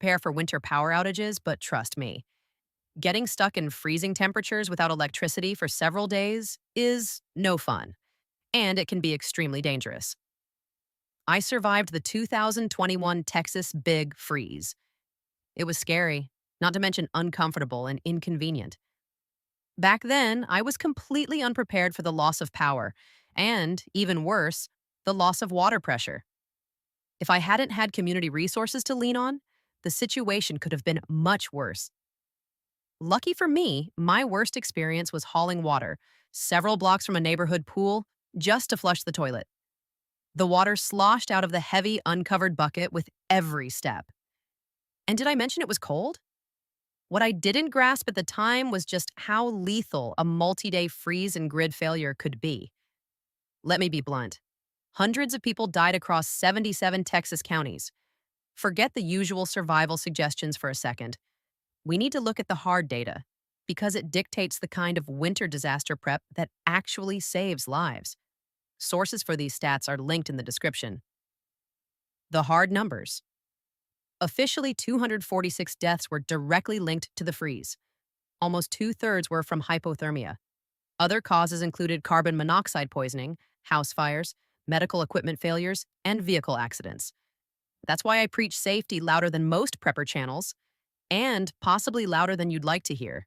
prepare for winter power outages, but trust me, getting stuck in freezing temperatures without electricity for several days is no fun, and it can be extremely dangerous. I survived the 2021 Texas Big Freeze. It was scary, not to mention uncomfortable and inconvenient. Back then, I was completely unprepared for the loss of power, and, even worse, the loss of water pressure. If I hadn't had community resources to lean on, the situation could have been much worse. Lucky for me, my worst experience was hauling water, several blocks from a neighborhood pool, just to flush the toilet. The water sloshed out of the heavy, uncovered bucket with every step. And did I mention it was cold? What I didn't grasp at the time was just how lethal a multi-day freeze and grid failure could be. Let me be blunt. Hundreds of people died across 77 Texas counties. Forget the usual survival suggestions for a second. We need to look at the hard data, because it dictates the kind of winter disaster prep that actually saves lives. Sources for these stats are linked in the description. The hard numbers. Officially, 246 deaths were directly linked to the freeze. Almost two-thirds were from hypothermia. Other causes included carbon monoxide poisoning, house fires, medical equipment failures, and vehicle accidents. That's why I preach safety louder than most prepper channels, and possibly louder than you'd like to hear.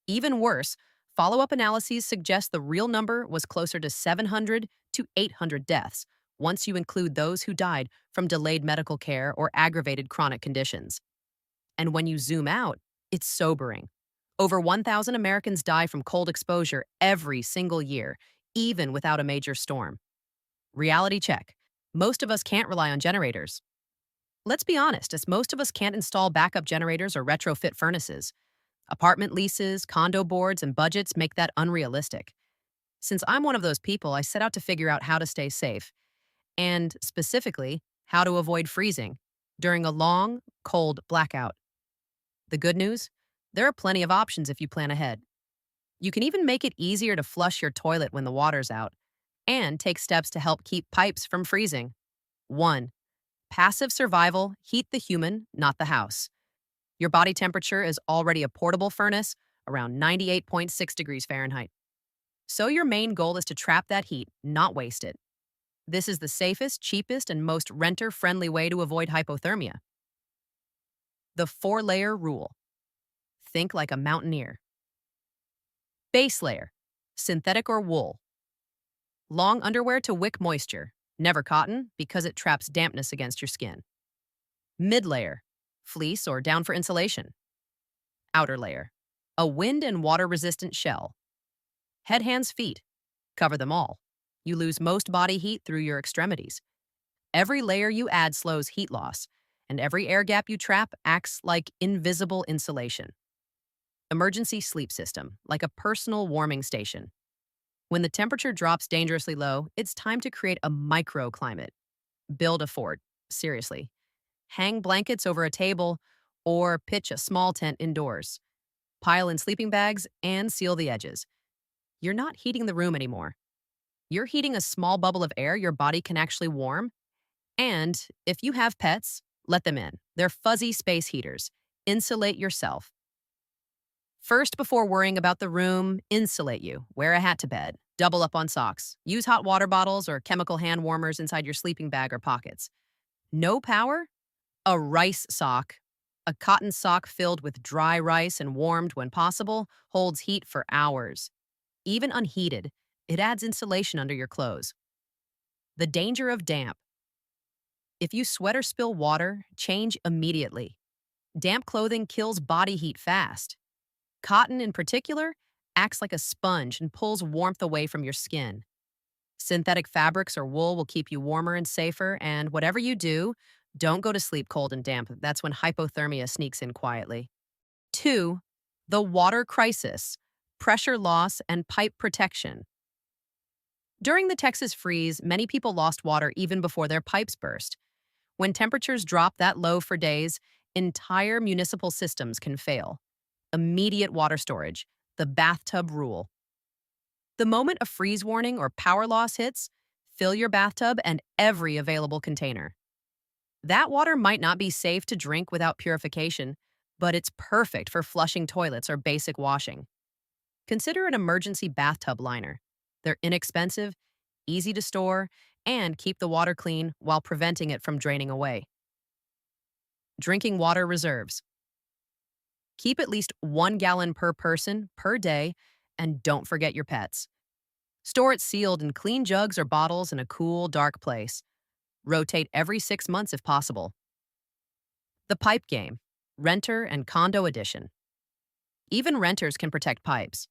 Even worse, follow-up analyses suggest the real number was closer to 700 to 800 deaths, once you include those who died from delayed medical care or aggravated chronic conditions. And when you zoom out, it's sobering. Over 1,000 Americans die from cold exposure every single year, even without a major storm. Reality check. Most of us can't rely on generators. Let's be honest, as most of us can't install backup generators or retrofit furnaces. Apartment leases, condo boards, and budgets make that unrealistic. Since I'm one of those people, I set out to figure out how to stay safe, and specifically, how to avoid freezing during a long, cold blackout. The good news? There are plenty of options if you plan ahead. You can even make it easier to flush your toilet when the water's out, and take steps to help keep pipes from freezing. 1. Passive survival, heat the human, not the house. Your body temperature is already a portable furnace, around 98.6 degrees Fahrenheit. So your main goal is to trap that heat, not waste it. This is the safest, cheapest, and most renter-friendly way to avoid hypothermia. The 4-layer rule. Think like a mountaineer. Base layer, synthetic or wool. Long underwear to wick moisture, never cotton because it traps dampness against your skin. Mid-layer, fleece or down for insulation. Outer layer, a wind and water-resistant shell. Head, hands, feet, cover them all. You lose most body heat through your extremities. Every layer you add slows heat loss, and every air gap you trap acts like invisible insulation. Emergency sleep system, like a personal warming station. When the temperature drops dangerously low, it's time to create a microclimate. Build a fort, seriously. Hang blankets over a table or pitch a small tent indoors. Pile in sleeping bags and seal the edges. You're not heating the room anymore. You're heating a small bubble of air your body can actually warm. And if you have pets, let them in. They're fuzzy space heaters. Insulate yourself. First, before worrying about the room, insulate you. Wear a hat to bed. Double up on socks. Use hot water bottles or chemical hand warmers inside your sleeping bag or pockets. No power? A rice sock. A cotton sock filled with dry rice and warmed when possible holds heat for hours. Even unheated, it adds insulation under your clothes. The danger of damp. If you sweat or spill water, change immediately. Damp clothing kills body heat fast. Cotton, in particular, acts like a sponge and pulls warmth away from your skin. Synthetic fabrics or wool will keep you warmer and safer, and whatever you do, don't go to sleep cold and damp. That's when hypothermia sneaks in quietly. 2. The water crisis, pressure loss, and pipe protection. During the Texas freeze, many people lost water even before their pipes burst. When temperatures drop that low for days, entire municipal systems can fail. Immediate water storage, the bathtub rule. The moment a freeze warning or power loss hits, fill your bathtub and every available container. That water might not be safe to drink without purification, but it's perfect for flushing toilets or basic washing. Consider an emergency bathtub liner. They're inexpensive, easy to store, and keep the water clean while preventing it from draining away. Drinking water reserves. Keep at least 1 gallon per person per day, and don't forget your pets. Store it sealed in clean jugs or bottles in a cool, dark place. Rotate every 6 months if possible. The pipe game, renter and condo edition. Even renters can protect pipes.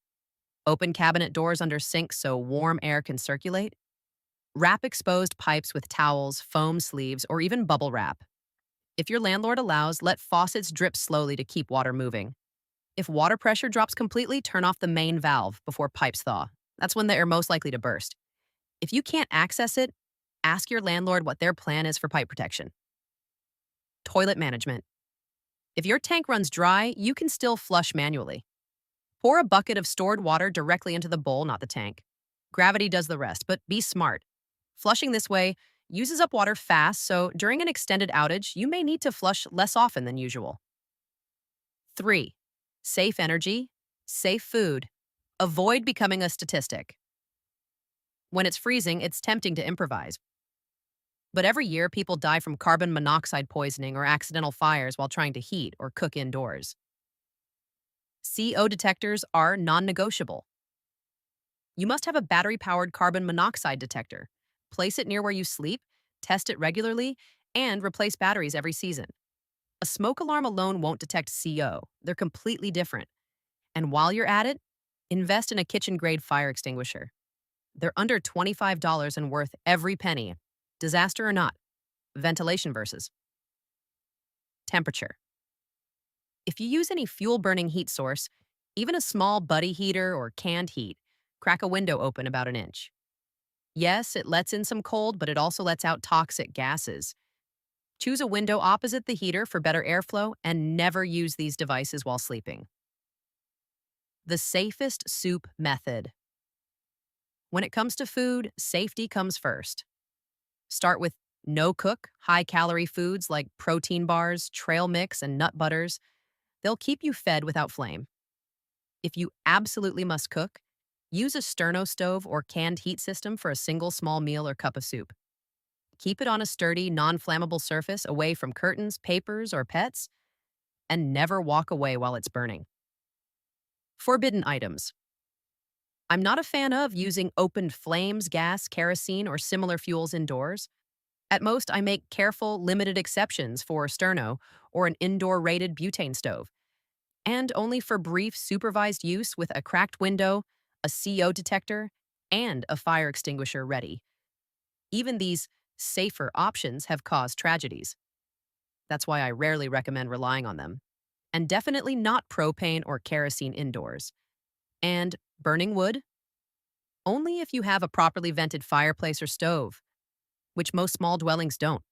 Open cabinet doors under sinks so warm air can circulate. Wrap exposed pipes with towels, foam sleeves, or even bubble wrap. If your landlord allows, let faucets drip slowly to keep water moving. If water pressure drops completely, turn off the main valve before pipes thaw. That's when they are most likely to burst. If you can't access it, ask your landlord what their plan is for pipe protection. Toilet management. If your tank runs dry, you can still flush manually. Pour a bucket of stored water directly into the bowl, not the tank. Gravity does the rest, but be smart. Flushing this way uses up water fast, so during an extended outage, you may need to flush less often than usual. 3. Safe energy, safe food. Avoid becoming a statistic. When it's freezing, it's tempting to improvise. But every year, people die from carbon monoxide poisoning or accidental fires while trying to heat or cook indoors. CO detectors are non-negotiable. You must have a battery-powered carbon monoxide detector. Place it near where you sleep, test it regularly, and replace batteries every season. A smoke alarm alone won't detect CO. They're completely different. And while you're at it, invest in a kitchen-grade fire extinguisher. They're under $25 and worth every penny. Disaster or not. Ventilation versus temperature. If you use any fuel-burning heat source, even a small buddy heater or canned heat, crack a window open about an inch. Yes, it lets in some cold, but it also lets out toxic gases. Choose a window opposite the heater for better airflow and never use these devices while sleeping. The safest soup method. When it comes to food, safety comes first. Start with no-cook, high-calorie foods like protein bars, trail mix, and nut butters. They'll keep you fed without flame. If you absolutely must cook, use a sterno stove or canned heat system for a single small meal or cup of soup. Keep it on a sturdy, non-flammable surface away from curtains, papers, or pets, and never walk away while it's burning. Forbidden items. I'm not a fan of using opened flames, gas, kerosene, or similar fuels indoors. At most, I make careful, limited exceptions for sterno or an indoor-rated butane stove, and only for brief, supervised use with a cracked window, a CO detector, and a fire extinguisher ready. Even these safer options have caused tragedies. That's why I rarely recommend relying on them. And definitely not propane or kerosene indoors. And burning wood? Only if you have a properly vented fireplace or stove, which most small dwellings don't.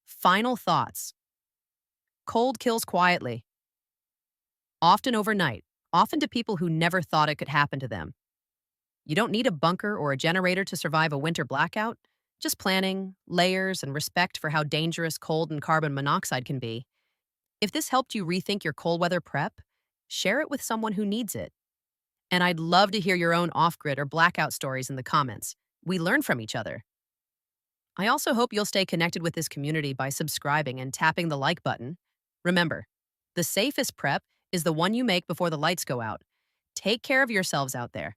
Final thoughts. Cold kills quietly. Often overnight, often to people who never thought it could happen to them. You don't need a bunker or a generator to survive a winter blackout, just planning, layers, and respect for how dangerous cold and carbon monoxide can be. If this helped you rethink your cold weather prep, share it with someone who needs it. And I'd love to hear your own off-grid or blackout stories in the comments. We learn from each other. I also hope you'll stay connected with this community by subscribing and tapping the like button. Remember, the safest prep is the one you make before the lights go out. Take care of yourselves out there.